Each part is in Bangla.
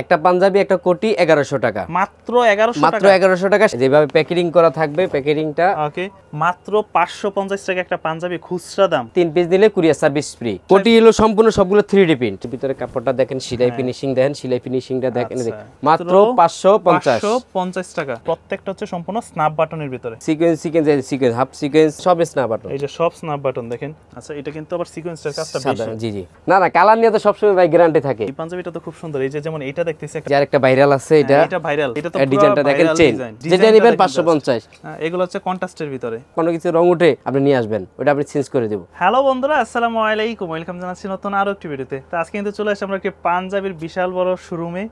একটা পাঞ্জাবি একটা কোটি 1100 টাকা, মাত্র 1100 টাকা, মাত্র 1100 টাকা। যেভাবে প্যাকেজিং করা থাকবে প্যাকেজিংটা ওকে, মাত্র 550 টাকা একটা পাঞ্জাবি খুচরা দাম। 3 পিস নিলে কুরিয়ার সার্ভিস ফ্রি। কোটি হলো সম্পূর্ণ সবগুলো 3D প্রিন্ট। ভিতরে কাপড়টা দেখেন, সেলাই ফিনিশিং দেখেন, সেলাই ফিনিশিংটা দেখেন, মাত্র 550 টাকা। প্রত্যেকটা হচ্ছে সম্পূর্ণ স্ন্যাপ বাটনের ভিতরে, সিকোয়েন্স হাফ সিকোয়েন্স সব স্ন্যাপ বাটন। এই যে সব স্ন্যাপ বাটন দেখেন। আচ্ছা, এটা কিন্তু আবার সিকোয়েন্সের কাজটা বেশি। জি জি, না না, কালার নিয়ে তো সবসময় ভাই গ্যারান্টি থাকে। এই পাঞ্জাবিটা তো খুব সুন্দর। এই যে যেমন এটা দেখতেছি একটা ভাইরাল আছে, এটা ভাইরাল, এটা তো ডিজাইনটা দেখেন, চেন যেটা নেবেন 550। এগুলো হচ্ছে কন্ট্রাস্টের ভিতরে, কোনো কিছু রং উঠে আপনি নিয়ে আসবেন, ওটা আপনি চেঞ্জ করে দেব। হ্যালো বন্ধুরা, আসসালামু আলাইকুম, ওয়েলকাম জানাচ্ছি নতুন আরো একটি ভিডিওতে। তো আজকে কিন্তু চলে আসছি আমরা একটি পাঞ্জাবির বিশাল বড় শোরুমে।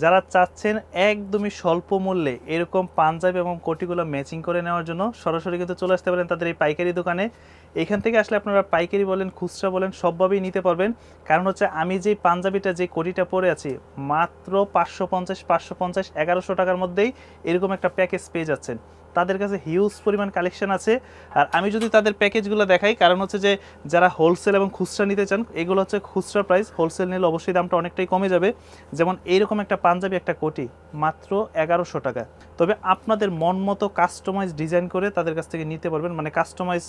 যারা চাচ্ছেন একদমই স্বল্প মূল্যে এরকম পাঞ্জাবি এবং কোটিগুলো ম্যাচিং করে নেওয়ার জন্য সরাসরি কিন্তু চলে আসতে পারেন তাদের এই পাইকারি দোকানে। এখান থেকে আসলে আপনারা পাইকারি বলেন, খুচরা বলেন, সবভাবেই নিতে পারবেন। কারণ হচ্ছে আমি যে পাঞ্জাবিটা, যে কোটিটা পরে আছি, মাত্র 550 1100 টাকার মধ্যেই এরকম একটা প্যাকেজ পেয়ে যাচ্ছেন। তাদের কাছে হিউজ পরিমাণ কালেকশন আছে। আর আমি যদি তাদের প্যাকেজগুলো দেখাই, কারণ হচ্ছে যে যারা হোলসেল এবং খুচরা নিতে চান, এগুলো হচ্ছে খুচরা প্রাইস, হোলসেল নিলে অবশ্যই দামটা অনেকটাই কমে যাবে। যেমন এইরকম একটা পাঞ্জাবি একটা কোটি মাত্র 1100 টাকা। তবে আপনাদের মন মতো কাস্টমাইজ ডিজাইন করে তাদের কাছ থেকে নিতে পারবেন, মানে কাস্টমাইজ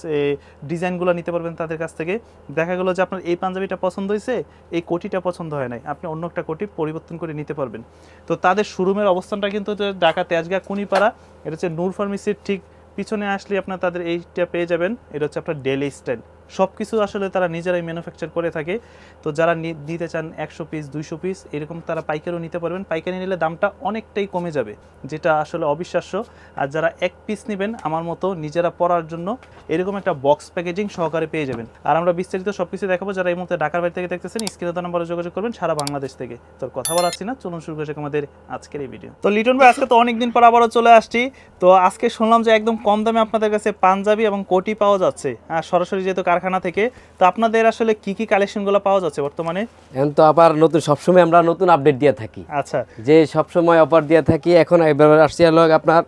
ডিজাইনগুলো নিতে পারবেন তাদের কাছ থেকে। দেখা গেলো যে আপনার এই পাঞ্জাবিটা পছন্দ হয়েছে, এই কোটিটা পছন্দ হয় নাই, আপনি অন্য একটা কোটি পরিবর্তন করে নিতে পারবেন। তো তাদের শোরুমের অবস্থানটা কিন্তু ঢাকা তেজগাঁ কুনিপাড়া, এটা হচ্ছে নূর ফার্মেসির ঠিক পিছনে আসলে আপনার তাদের এইটা পেয়ে যাবেন। এটা হচ্ছে আপনার ডেইলি স্টাইল। সব কিছু আসলে তারা নিজেরাই ম্যানুফ্যাকচার করে থাকে। তো যারা নিতে চান 100 পিস 200 পিস এরকম, তারা পাইকারিও নিতে পারবেন। পাইকারি নিলে দামটা অনেকটাই কমে যাবে, যেটা আসলে অবিশ্বাস্য। আর যারা এক পিস নেবেন আমার মতো নিজেরা পরার জন্য, এরকম একটা বক্স প্যাকেজিং সহকারে পেয়ে যাবেন। আর আমরা বিস্তারিত সব কিছু দেখাবো। যারা এই মুহূর্তে ঢাকার বাইরে থেকে দেখতেছেন, স্ক্রিনে দেওয়া নম্বরে যোগাযোগ করবেন সারা বাংলাদেশ থেকে। তোর কথা বলাচ্ছি না, চলুন শুরু করছি আমাদের আজকের এই ভিডিও। তো লিটন ভাই, আজকে তো অনেকদিন পর আবারও চলে আসছি। তো আজকে শুনলাম যে একদম কম দামে আপনাদের কাছে পাঞ্জাবি এবং কোটি পাওয়া যাচ্ছে, আর সরাসরি যেহেতু কারখানা থেকে। তো আপনাদের আসলে কি কি কালেকশনগুলো পাওয়া যাচ্ছে বর্তমানে? এখন তো আবার নতুন, সবসময় আমরা নতুন আপডেট দিয়ে থাকি। আচ্ছা, যে সবসময় অফার দিয়ে থাকি। এখন এবার আসছে হলো আপনার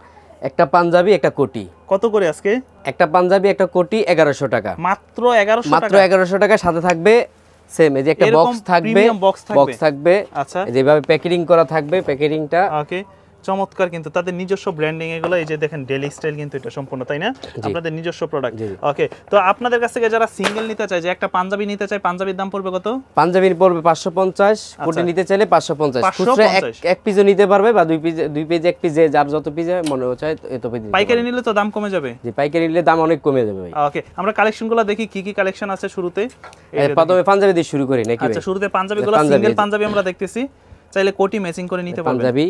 একটা পাঞ্জাবি একটা কোটি। কত করে আজকে? একটা পাঞ্জাবি একটা কোটি 1100 টাকা, মাত্র 1100 টাকা। মাত্র 1100 টাকা। সাথে থাকবে সেম এই যে একটা বক্স থাকবে, বক্স থাকবে। আচ্ছা, যেভাবে প্যাকেজিং করা থাকবে প্যাকেজিংটা ওকে, চমৎকার। কিন্তু তাদের নিজস্ব ব্র্যান্ডিং এগুলো, এই যে দেখেন ডেইলি স্টাইল, কিন্তু এটা সম্পূর্ণ, তাই না, আপনাদের নিজস্ব প্রোডাক্ট। ওকে, তো আপনাদের কাছ থেকে যারা সিঙ্গেল নিতে চায়, যে একটা পাঞ্জাবি নিতে চায়, পাঞ্জাবির দাম পড়বে কত? পাঞ্জাবির পড়বে 550, কোটি নিতে চাইলে 550। খুচরা এক পিসও নিতে পারবে, বা দুই পিস এক পিস, যার যত পিস মনে হচ্ছে এত পিস। পাইকারি নিলে তো দাম কমে যাবে। জি, পাইকারি নিলে দাম অনেক কমে যাবে ভাই। ওকে, আমরা কালেকশনগুলো দেখি কি কি কালেকশন আছে। শুরুতে প্রথমে পাঞ্জাবি দিয়ে শুরু করি নাকি? আচ্ছা, শুরুতে পাঞ্জাবিগুলো, সিঙ্গেল পাঞ্জাবি আমরা দেখতেছি, চাইলে কোটি ম্যাচিং করে নিতে পারবেন পাঞ্জাবি।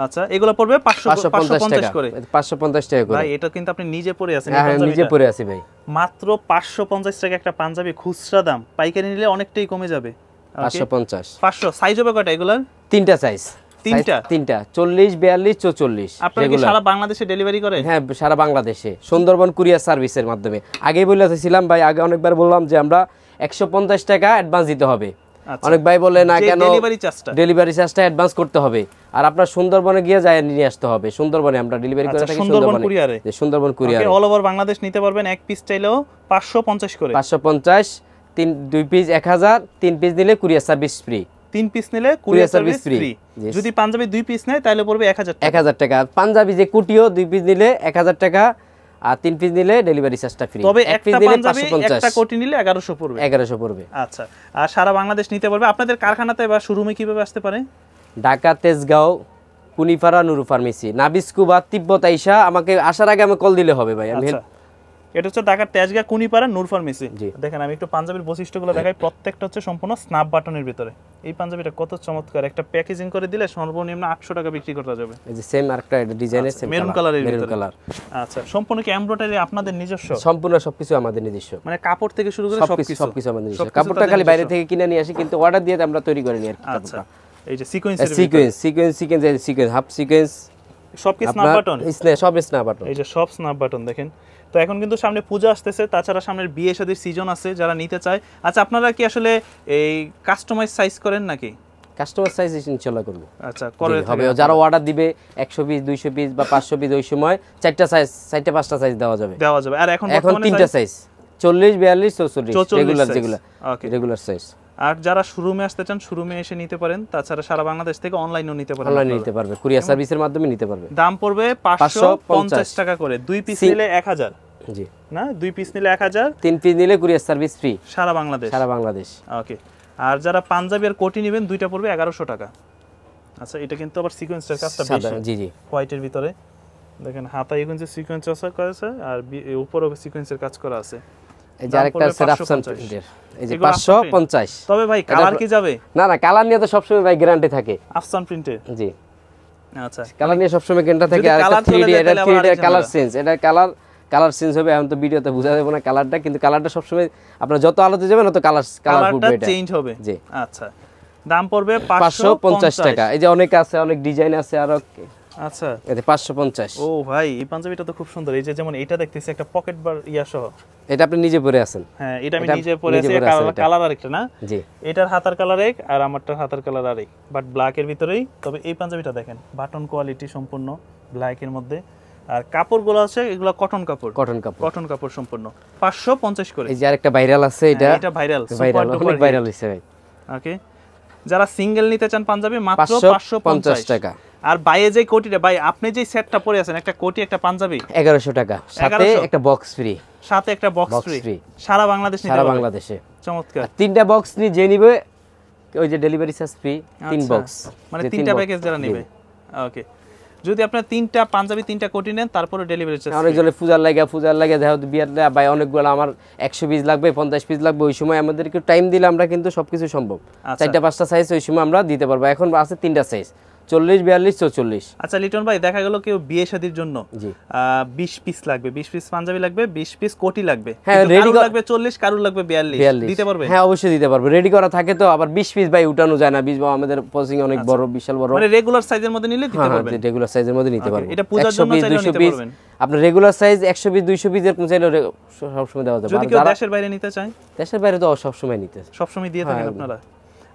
আচ্ছা, এগুলো পড়বে 550 করে। 550 টাকা করে। ভাই, এটা কিন্তু আপনি নিজে পরে আছেন। হ্যাঁ, নিজে পরে আছি ভাই। মাত্র 550 টাকা একটা পাঞ্জাবি খুচরা দাম, পাইকারি নিলে অনেকটাই কমে যাবে। 550 500। সাইজ হবে কয়টা এগুলার? তিনটা সাইজ। তিনটা 40 42 44। আপনারা কি সারা বাংলাদেশে ডেলিভারি করে? হ্যাঁ, সারা বাংলাদেশে সুন্দরবন কুরিয়ার সার্ভিসের মাধ্যমে। আগেই বলেছিলাম ভাই, আগে অনেকবার বললাম যে আমরা 150 টাকা অ্যাডভান্স দিতে হবে। অনেক ভাই বলে না কেন, ডেলিভারি চার্জটা অ্যাডভান্স করতে হবে। আর আপনার সুন্দরবনে গিয়ে যায় নিয়ে আসতে হবে। সুন্দরবনে আমরা ডেলিভারি করে থাকি, সুন্দরবন কুরিয়ারে। সুন্দরবন কুরিয়ারে অল ওভার বাংলাদেশ নিতে পারবেন। এক পিস চাইলেও 550 করে। 550, দুই পিস 1000, 3 পিস নিলে কুরিয়ার সার্ভিস ফ্রি। 3 পিস নিলে কুরিয়ার সার্ভিস ফ্রি। যদি পাঞ্জাবি 2 পিস নেয় তাহলে পড়বে 1000 টাকা। 1000 টাকা। পাঞ্জাবি যে কুটিও 2 পিস নিলে 1000 টাকা, আর 3 পিস নিলে ডেলিভারি চার্জটা ফ্রি। তবে একটা পাঞ্জাবি একটা কোটি নিলে 1100 পড়বে। 1100 পড়বে। আচ্ছা, আর সারা বাংলাদেশ নিতে পারবে। আপনাদের কারখানাতে বা শোরুমে কিভাবে আসতে পারে? ঢাকা তেজগাঁও কুনিপাড়া নূর ফার্মেসি, নাবিস্কু বা তিব্বত আইসা আমাকে আসার আগে আমি কল দিলে হবে ভাই। আমি এটা হচ্ছে ঢাকার তেজগাঁ কুনিপাড়া নূর ফার্মেসি। দেখেন, আমি একটু পাঞ্জাবির বৈশিষ্ট্যগুলো দেখাই। প্রত্যেকটা হচ্ছে সম্পূর্ণ স্ন্যাপ বাটনের ভিতরে। এই পাঞ্জাবিটা কত চমৎকার, একটা প্যাকেজিং করে দিলে সর্বনিম্ন 800 টাকা বিক্রি করা যাবে। এই যে সেম আরেকটা ডিজাইনের, সেম মেরুন কালারের মেরুন কালার। আচ্ছা, সম্পূর্ণ কি এমব্রয়ডারি আপনাদের নিজস্ব? সম্পূর্ণ সবকিছু আমাদের নিজস্ব, মানে কাপড় থেকে শুরু করে সবকিছু আমাদের নিজস্ব। কাপড়টা খালি বাইরে থেকে কিনে নিয়ে আসি, কিন্তু অর্ডার দিয়ে আমরা তৈরি করে নিই। আচ্ছা, এই যে সিকোয়েন্স হাফ সিকোয়েন্স সব কি স্ন্যাপ বাটন? সব স্ন্যাপ বাটন। এই যে সব স্ন্যাপ বাটন দেখেন। তো এখন কিন্তু সামনে পূজা আসতেছে, তাছাড়া সামনের বিয়ে শাদীর সিজন আছে, যারা নিতে চায়। আচ্ছা, আপনারা কি আসলে এই কাস্টমাইজ সাইজ করেন নাকি? কাস্টমার সাইজ ইনশাআল্লাহ করব। আচ্ছা, করে হবে। যারা অর্ডার দিবে 100 পিস 200 পিস বা 500 পিস, ওই সময় 4টা সাইজ, 4টা 5টা সাইজ দেওয়া যাবে। আর এখন 3টা সাইজ, 40 42 44 রেগুলার, যেগুলো রেগুলার সাইজ। আর যারা শোরুমে আসতে চান শোরুমে এসে নিতে পারেন, তাছাড়া সারা বাংলাদেশ থেকে অনলাইনেও নিতে পারেন, অনলাইনে নিতে পারবে, কুরিয়ার সার্ভিসের মাধ্যমে নিতে পারবে। দাম পড়বে 550 টাকা করে, 2 পিস নিলে 1000। জি না 2 পিস নিলে 1000, 3 পিস নিলে কুরিয়ার সার্ভিস ফ্রি সারা বাংলাদেশ। সারা বাংলাদেশ। ওকে। আর যারা পাঞ্জাবি আর কোটি নেবেন দুইটা পড়বে 1100 টাকা। আচ্ছা এটা কিন্তু আবার সিকোয়েন্সের কাজটা বেশি। জি জি হোয়াইটের ভিতরে দেখেন হাতায় কিন্তু সিকোয়েন্স করা আছে আর উপরেও সিকোয়েন্সের কাজ করা আছে। এই যে আরেকটা আছে আফসান প্রিন্টের, এই যে 550। তবে ভাই কালার কি যাবে? না না, কালার নিয়ে তো সবসময় ভাই গ্যারান্টি থাকে আফসান প্রিন্টের। জি আচ্ছা, কালার নিয়ে সবসময় গ্যারান্টি থাকে। আর একটা 3D, এটা 3D কালার চেঞ্জ, এটা কালার চেঞ্জ হবে। এখন তো ভিডিওতে বোঝা যাবে না কালারটা, কিন্তু কালারটা সবসময় আপনারা যত আলোতে যাবেন তত কালারটা চেঞ্জ হবে। জি আচ্ছা, দাম পড়বে 550 টাকা। এই যে অনেক আছে, অনেক ডিজাইন আছে আরো। আচ্ছা এতে 550। ও ভাই এই পাঞ্জাবিটা তো খুব সুন্দর। এই যে যেমন এটা দেখতেছি একটা পকেট বার ইয়া সহ, এটা আপনি নিজে পরে আছেন? হ্যাঁ এটা আমি নিজে পরে আছি। কালার আরেকটা না? জি, এটার হাতার কালার এক আর আমারটার হাতার কালার আরেক, বাট ব্ল্যাক এর ভিতরেই। তবে এই পাঞ্জাবিটা দেখেন বাটন কোয়ালিটি সম্পূর্ণ ব্ল্যাক এর মধ্যে। আর কাপড়গুলো আছে এগুলো কটন কাপড়, কটন কাপড় সম্পূর্ণ। 550 করে। এই যে আরেকটা ভাইরাল আছে, এটা ভাইরাল, অনেক ভাইরাল হইছে ভাই। ওকে, যারা সিঙ্গেল নিতে চান পাঞ্জাবি মাত্র 550 টাকা। আর বাইরে যে কোটিটা ভাই আপনি যে সেটটা পরে আছেন, একটা কোটি একটা পাঞ্জাবি 1100 টাকা, সাথে একটা বক্স ফ্রি, সাথে একটা বক্স ফ্রি সারা বাংলাদেশ নিতে সারা পারবেন। বাংলাদেশে চমৎকার। 3টা বক্স নি যে নিবে ওই যে ডেলিভারি চার্জ ফ্রি, 3 বক্স মানে 3টা প্যাকেজ যারা নেবে। ওকে, যদি আপনারা 3টা পাঞ্জাবি 3টা কোটি নেন তারপরে ডেলিভারি চার্জ। অনেকজনের পূজার লাগে দেখো বিয়ারটা ভাই অনেকগুলো আমার 100 পিস লাগবে, 50 পিস লাগবে, ওই সময় আমাদের একটু টাইম দিলে আমরা কিন্তু সবকিছু সম্ভব। 4টা 5টা সাইজ ওই সময় আমরা দিতে পারবো। এখন আছে 3টা সাইজ, 40, 42, 44। আচ্ছা লিটন ভাই, দেখা গেল কেউ বিয়ে শাদীর জন্য 20 পিস লাগবে, 20 পিস পাঞ্জাবি লাগবে, 20 পিস কোটি লাগবে, হ্যাঁ রেডি লাগবে 40, কারুর লাগবে 42, দিতে পারবে? হ্যাঁ অবশ্যই দিতে পারবো, রেডি করা থাকে তো। আবার 20 পিস ভাই উঠানো যায় না, 20 আমাদের পজিং অনেক বড়, বিশাল বড়। মানে রেগুলার সাইজের মধ্যে নিলে দিতে পারবেন? হ্যাঁ রেগুলার সাইজের মধ্যে নিতে পারবেন। এটা পূজার জন্য চাইলে নিতে পারবেন। আপনার রেগুলার সাইজ 100 পিস 200 পিসের চাইলে সব সময় দেওয়া যাবে। যদি কেউ দেশের বাইরে নিতে চায়? দেশের বাইরে তো সব সময় সব সময় দিয়ে থাকেন আপনারা।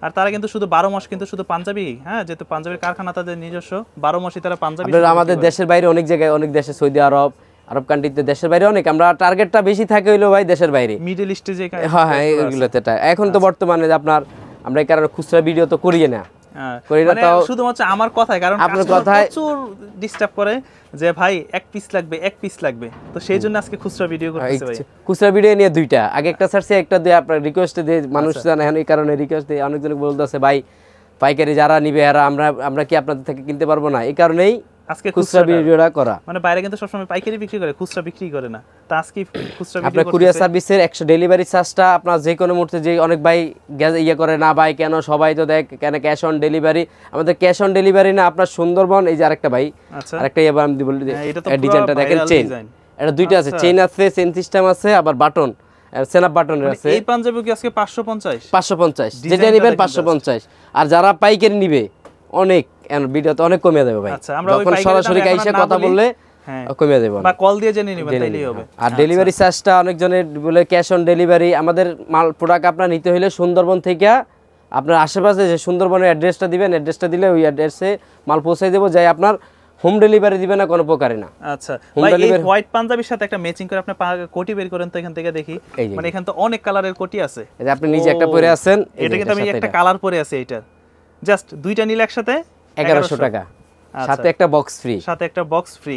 আর তারা কিন্তু শুধু 12 মাস কিন্তু শুধু পাঞ্জাবি, হ্যাঁ যেহেতু পাঞ্জাবির কারখানা তাদের নিজস্ব, 12 মাসই তারা পাঞ্জাবি। আমাদের দেশের বাইরে অনেক জায়গায়, অনেক দেশে, সৌদি আরব, আরব কান্ট্রিতে দেশের বাইরে অনেক, আমরা টার্গেটটা বেশি থাকে হইলো ভাই দেশের বাইরে, মিডল ইস্টে যে। হ্যাঁ হ্যাঁ এগুলোতে। এখন তো বর্তমানে আপনার আমরা এই কারণে খুচরা ভিডিও তো করি না, মানে শুধুমাত্র আমার কথাই, কারণ আপনার কথায় প্রচুর ডিস্টার্ব করে যে ভাই এক পিস লাগবে, তো সেই জন্য আজকে খুচরা ভিডিও করতেছি ভাই। খুচরা ভিডিও নিয়ে দুইটা, আগে একটা ছাড়ছি, একটা দিয়ে আপনার রিকোয়েস্ট দিয়ে মানুষ জানে, এখন এই কারণে রিকোয়েস্ট দিয়ে অনেকজন বলতেছে ভাই পাইকারি যারা নিবে এরা আমরা কি আপনাদের থেকে কিনতে পারবো না, এই কারণেই আজকে খুচরা ভিডিওটা করা। মানে বাইরে কিন্তু সবসময় পাইকারি বিক্রি করে, খুচরা বিক্রি করে না, তা আজকে খুচরা ভিডিও। আপনার কুরিয়ার সার্ভিসের 100 ডেলিভারি চার্জটা আপনার যে কোনো মুহূর্তে, যে অনেক ভাই করে না ভাই কেন সবাই তো দেখ কেন ক্যাশ অন ডেলিভারি, আমাদের ক্যাশ অন ডেলিভারি না। আপনার সুন্দরবন এই যে আরেকটা ভাই, আরেকটা আমি বলি ডিজাইনটা দেখেন, চেইন, এটা দুইটা আছে, চেইন আছে, চেইন সিস্টেম আছে, আবার বাটন সেনাপ বাটন আছে। এই পাঞ্জাবি কি আজকে 550 যেটা নেবেন 550। আর যারা পাইকারি নিবে অনেক ভিডিওতে অনেক কমে যাবে ভাই, যখন সরাসরি এসে কথা বললে কমে যাবে, বা কল দিয়ে জেনে নেবেন তাইলেই হবে। আর ডেলিভারি চার্জটা অনেকজনের বলে ক্যাশ অন ডেলিভারি। আমাদের মাল প্রোডাক্ট আপনার নিতে হলে সুন্দরবন থেকে আপনার আশেপাশে যে সুন্দরবনের অ্যাড্রেসটা দিবেন, অ্যাড্রেসটা দিলে ওই অ্যাড্রেসে মাল পৌঁছে দেবো, যাই আপনার হোম ডেলিভারি দিবে না কোনো প্রকারে না। আচ্ছা ভাই, এই হোয়াইট পাঞ্জাবির সাথে একটা ম্যাচিং করে আপনি কোটি বের করেন তো এখান থেকে দেখি। মানে এখানে তো অনেক কালারের কোটি আছে, এই যে আপনি নিজে একটা পরে আছেন, এটা কিন্তু আমি একটা কালার পরে আছে, এইটার জাস্ট দুইটা নিলে একসাথে 1100 টাকা, সাথে একটা বক্স ফ্রি,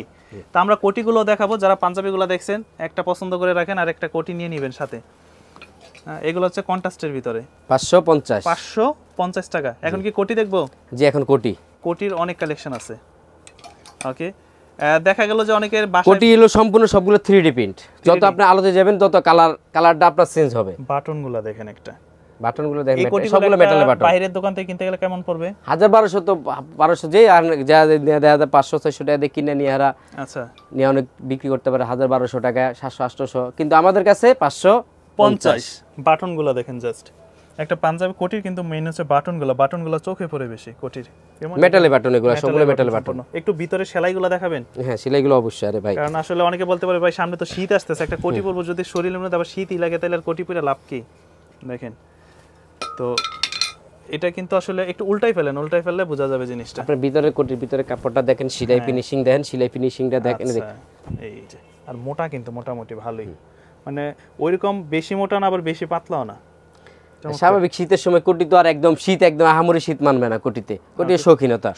তো আমরা কোটিগুলো দেখাবো। যারা পাঞ্জাবিগুলো দেখছেন একটা পছন্দ করে রাখেন আর একটা কোটি নিয়ে নেবেন সাথে। এগুলো হচ্ছে কন্ট্রাস্টের ভিতরে 550 টাকা। এখন কি কোটি দেখবো? জি এখন কোটির অনেক কালেকশন আছে। ওকে, দেখা গেল যে অনেকের কোটি হলো সম্পূর্ণ সবগুলো 3D প্রিন্ট, যত আপনি আলোতে যাবেন তত কালারটা আপনার চেঞ্জ হবে। বাটনগুলো দেখেন, একটা বাটনগুলো দেখেন, সবগুলো মেটালের বাটন। বাইরের দোকান থেকে কিনতে গেলে কেমন পড়বে? 1200 তো 1200 যে, আর যা 500-600 টাকা দিয়ে কিনে নিয়ে হারা, আচ্ছা নিয়ে অনেক বিক্রি করতে পারে 1200 টাকা, 700-800, কিন্তু আমাদের কাছে 550। বাটনগুলো দেখেন, জাস্ট একটা পাঞ্জাবি কোটির কিন্তু মেইন হচ্ছে বাটনগুলো চোখে পড়ে বেশি কোটির, মেটালের বাটন, এগুলো সবগুলো মেটালের বাটন। একটু ভিতরে সেলাইগুলো দেখাবেন? হ্যাঁ সেলাইগুলো অবশ্যই। আরে ভাই কারণ আসলে অনেকে বলতে পারে ভাই সামনে তো শীত আসতেছে, একটা কোটি পরবো, যদি শরীরের মধ্যে আবার শীতই লাগে তাহলে আর কোটি পরে লাভ কি? দেখেন তো এটা কিন্তু আসলে একটু উল্টাই ফেললে বোঝা যাবে জিনিসটা। আপনার ভিতরে কোটির ভিতরে কাপড়টা দেখেন, সেলাই ফিনিশিং দেখেন, সেলাই ফিনিশিংটা দেখেন। এই যে আর মোটা কিন্তু মোটামুটি ভালোই, মানে ওইরকম বেশি মোটা না আবার বেশি পাতলাও না। স্বাভাবিক শীতের সময় কোটি তো আর একদম শীত একদম আহামরি শীত মানবে না কোটিতে, কোটি শৌখিনতা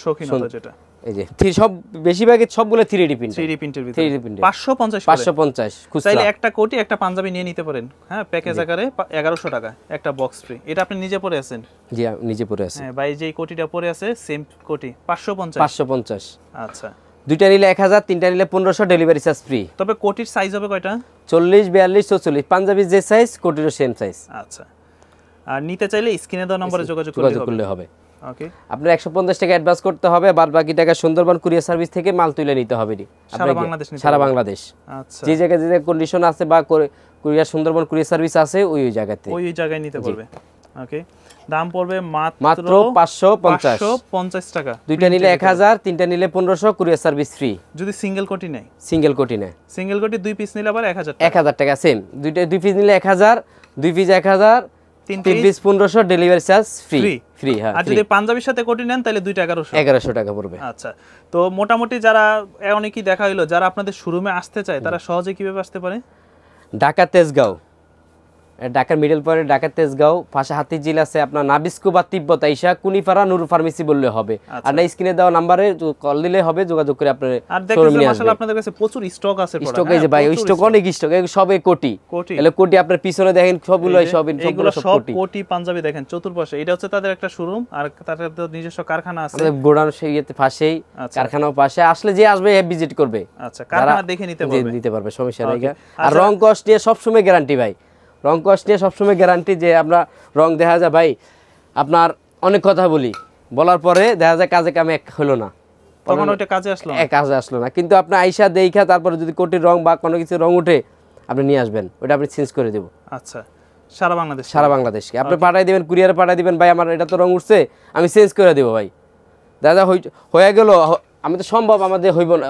যেটা এই যে সব বেশিরভাগই সবগুলো 3D প্রিন্ট 3D প্রিন্টের ভিতরে 3D প্রিন্ট 550 চাইলে একটা কোটি একটা পাঞ্জাবি নিয়ে নিতে পারেন, হ্যাঁ প্যাকেজ আকারে 1100 টাকা একটা বক্স ফ্রি। এটা আপনি নিজে পরে আছেন? জি নিজে পরে আছি। হ্যাঁ ভাই যেই কোটিটা পরে আছে সেম কোটি 550। আচ্ছা দুইটা নিলে 1000, তিনটা নিলে 1500, ডেলিভারি চার্জ ফ্রি। তবে কোটির সাইজ হবে কয়টা? 40, 42, 44 পাঞ্জাবি যে সাইজ কোটিরও সেম সাইজ। আচ্ছা আর নিতে চাইলে স্ক্রিনে দেওয়া নম্বরে যোগাযোগ করলে হবে। ওকে আপনার 150 টাকা অ্যাডভান্স করতে হবে, বাদ বাকি টাকা সুন্দরবন কুরিয়ার সার্ভিস থেকে মাল তুলে নিতে হবে। সারা বাংলাদেশ। আচ্ছা যে জায়গায় যে কন্ডিশন আছে বা কুরিয়ার সুন্দরবন কুরিয়ার সার্ভিস আছে ওই জায়গাতে ওই জায়গায় নিতে পারবে। ওকে দাম পড়বে মাত্র 550 টাকা। দুইটা নিলে 1000, তিনটা নিলে 1500, কুরিয়ার সার্ভিস ফ্রি। যদি সিঙ্গেল কোটি নেয়? সিঙ্গেল কোটি নেয়, সিঙ্গেল কোটি 2 পিস নিলে আবার 1000 টাকা সেম। দুই পিস নিলে 1000, 2 piece 1000, 3 piece 1500, delivery charge free. হ্যাঁ আর যদি পাঞ্জাবির সাথে কোটি নেন তাহলে 2টা 1100 টাকা পড়বে। আচ্ছা তো মোটামুটি যারা অনেকেই দেখা হইলো যারা আপনাদের শোরুমে আসতে চায় তারা সহজে কিভাবে আসতে পারে? ঢাকা তেজগাঁও, ঢাকার মিডল পয়েন্টে ঢাকা তেজগাঁও, পাশে হাতিঝিল আছে আপনার নাবিস্কো বা তিব্বত আইসা কুনিপাড়া নুরু ফার্মেসি বললে হবে। আর না স্ক্রিনে দেওয়া নম্বরে কল দিলে হবে, যোগাযোগ করে আপনার শোরুমে নিয়ে আসবেন। আপনাদের কাছে প্রচুর স্টক আছে, স্টক এই যে ভাই ওই স্টক অনেক স্টক, এই সবে কোটি এলে কোটি আপনার পিছনে দেখেন সবগুলো সব কোটি পাঞ্জাবি দেখেন চতুর্পাশে। এটা হচ্ছে তাদের একটা শোরুম আর তাদের নিজস্ব কারখানা আছে গোডাউন সেইতে পাশেই, কারখানাও পাশে। আসলে যে আসবে ভিজিট করবে, আচ্ছা কারখানা দেখে নিতে পারবে সমস্যা নাই। আর রং কস্ট নিয়ে সবসময় গ্যারান্টি ভাই, রং কস্ট নিয়ে সবসময় গ্যারান্টি। যে আমরা রং দেখা যায় ভাই আপনার অনেক কথা বলার পরে দেখা যায় কাজে কামে এক হলো না, তখন ওইটা কাজে আসলো না। কিন্তু আপনি আইসা দেখা তারপরে যদি কোটির রং বা কোনো কিছু রং উঠে আপনি নিয়ে আসবেন, ওটা আপনি চেঞ্জ করে দেবো। আচ্ছা সারা বাংলাদেশকে আপনি পাঠাই দিবেন, কুরিয়ারে পাঠাই দিবেন, ভাই আমার এটা তো রং উঠছে আমি চেঞ্জ করে দেবো ভাই। দাদা হয়ে গেল, আমি তো সম্ভব আমাদের হইব না,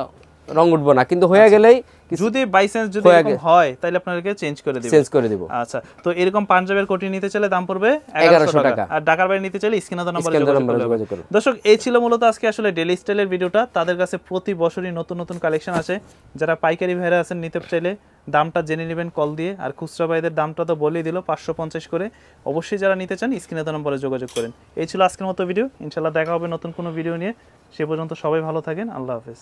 রং উঠবো না, কিন্তু হয়ে গেলেই যদি বাই চান্স যদি এরকম হয় তাহলে আপনাদেরকে চেঞ্জ করে দেব। আচ্ছা তো এরকম পাঞ্জাবের কোটি নিতে চাইলে দাম পড়বে 1100 টাকা, আর ঢাকার বাইরে নিতে চাইলে স্ক্রিনে দেওয়া নম্বরে যোগাযোগ করুন। দর্শক এই ছিল মূলত আজকে আসলে ডেইলি স্টাইলের ভিডিওটা। তাদের কাছে প্রতি বছরই নতুন নতুন কালেকশন আছে, যারা পাইকারি ভাইরা আছেন নিতে চাইলে দামটা জেনে নেবেন কল দিয়ে। আর খুচরা ভাইদের দামটা তো বলেই দিল 550 করে। অবশ্যই যারা নিতে চান স্ক্রিনে দেওয়া নম্বরে যোগাযোগ করেন। এই ছিল আজকের মতো ভিডিও, ইনশাআল্লাহ দেখা হবে নতুন কোনো ভিডিও নিয়ে। সে পর্যন্ত সবাই ভালো থাকেন, আল্লাহ হাফেজ।